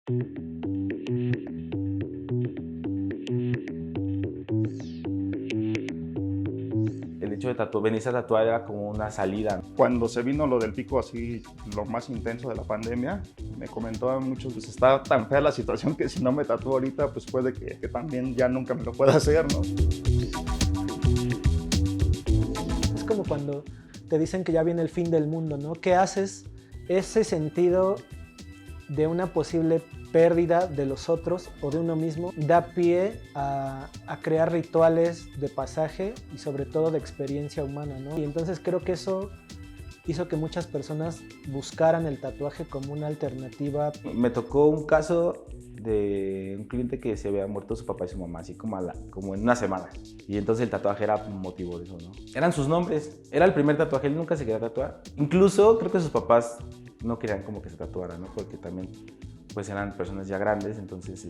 El hecho de venirse a tatuar era como una salida. Cuando se vino lo del pico así, lo más intenso de la pandemia, me comentaban muchos, pues está tan fea la situación que si no me tatúo ahorita, pues puede que también ya nunca me lo pueda hacer, ¿no? Es como cuando te dicen que ya viene el fin del mundo, ¿no? ¿Qué haces? Ese sentido de una posible pérdida de los otros o de uno mismo da pie a crear rituales de pasaje y sobre todo de experiencia humana, ¿no? Y entonces creo que eso hizo que muchas personas buscaran el tatuaje como una alternativa. Me tocó un caso de un cliente que se había muerto su papá y su mamá, así como en una semana. Y entonces el tatuaje era motivo de eso, ¿no? Eran sus nombres, era el primer tatuaje, él nunca se quería tatuar. Incluso creo que sus papás no querían como que se tatuara, ¿no? Porque también pues eran personas ya grandes, entonces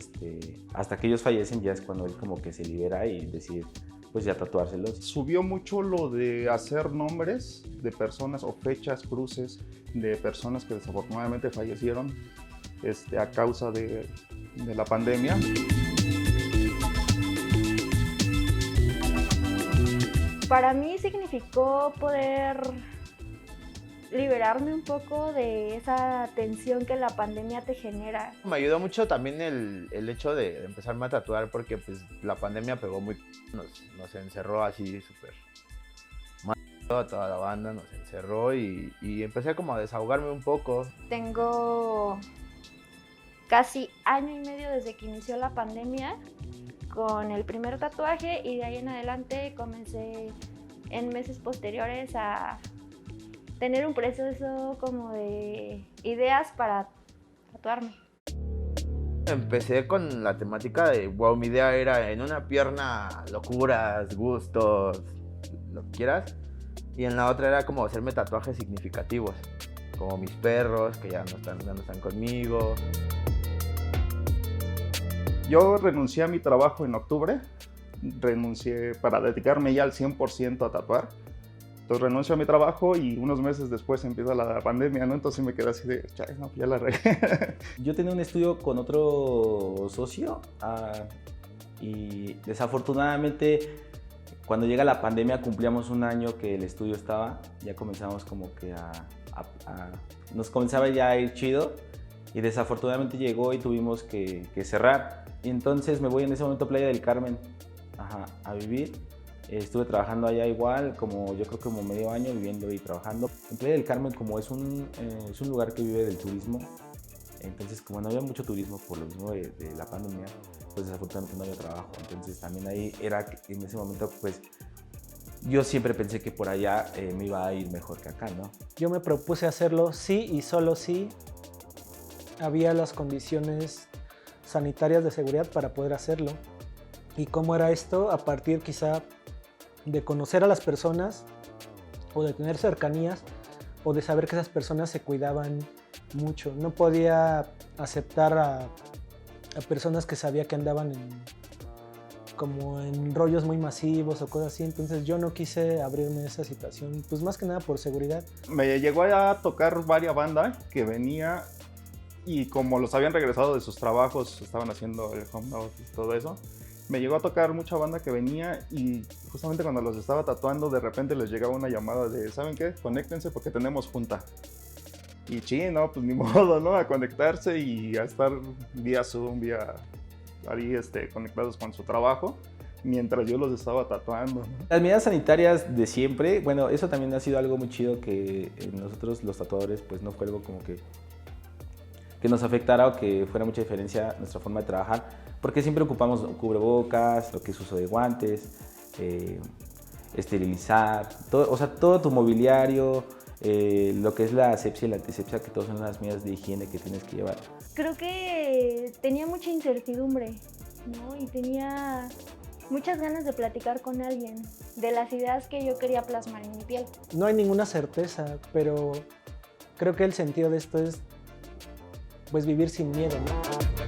hasta que ellos fallecen ya es cuando él como que se libera y decide pues ya tatuárselos. Subió mucho lo de hacer nombres de personas o fechas, cruces de personas que desafortunadamente fallecieron a causa de la pandemia. Para mí significó poder liberarme un poco de esa tensión que la pandemia te genera. Me ayudó mucho también el hecho de empezarme a tatuar porque pues la pandemia pegó muy... Nos encerró así súper mal a toda la banda, nos encerró y empecé como a desahogarme un poco. Tengo casi año y medio desde que inició la pandemia con el primer tatuaje y de ahí en adelante comencé en meses posteriores a tener un proceso como de ideas para tatuarme. Empecé con la temática de, wow, mi idea era en una pierna locuras, gustos, lo que quieras, y en la otra era como hacerme tatuajes significativos, como mis perros que ya no están conmigo. Yo renuncié a mi trabajo en octubre, renuncié para dedicarme ya al 100% a tatuar. Entonces renuncio a mi trabajo y unos meses después empieza la pandemia, ¿no? Entonces me quedé así de, no, ya la regué. Yo tenía un estudio con otro socio y desafortunadamente cuando llega la pandemia cumplíamos un año que el estudio estaba, ya comenzamos como que nos comenzaba ya a ir chido y desafortunadamente llegó y tuvimos que cerrar. Y entonces me voy en ese momento a Playa del Carmen a vivir. Estuve trabajando allá igual, yo creo que como medio año viviendo y trabajando. En Playa del Carmen, como es un lugar que vive del turismo, entonces como no había mucho turismo por lo mismo de la pandemia, pues desafortunadamente no había trabajo. Entonces también ahí era, en ese momento, pues yo siempre pensé que por allá me iba a ir mejor que acá, ¿no? Yo me propuse hacerlo sí y solo sí había las condiciones sanitarias de seguridad para poder hacerlo. ¿Y cómo era esto? A partir quizá de conocer a las personas o de tener cercanías o de saber que esas personas se cuidaban mucho. No podía aceptar a personas que sabía que andaban como en rollos muy masivos o cosas así, entonces yo no quise abrirme a esa situación, pues más que nada por seguridad. Me llegó a tocar varias bandas que venía y como los habían regresado de sus trabajos, estaban haciendo el home office y todo eso, me llegó a tocar mucha banda que venía y justamente cuando los estaba tatuando de repente les llegaba una llamada de ¿saben qué? Conéctense porque tenemos junta. Y no, pues ni modo, ¿no? A conectarse y a estar vía Zoom, vía ahí conectados con su trabajo mientras yo los estaba tatuando, ¿no? Las medidas sanitarias de siempre, bueno, eso también ha sido algo muy chido que nosotros los tatuadores pues no fue algo como que nos afectara o que fuera mucha diferencia nuestra forma de trabajar, porque siempre ocupamos cubrebocas, lo que es uso de guantes, esterilizar, todo, o sea, todo tu mobiliario, lo que es la asepsia y la antisepsia, que todas son las medidas de higiene que tienes que llevar. Creo que tenía mucha incertidumbre, ¿no? Y tenía muchas ganas de platicar con alguien de las ideas que yo quería plasmar en mi piel. No hay ninguna certeza, pero creo que el sentido de esto es pues vivir sin miedo, ¿no?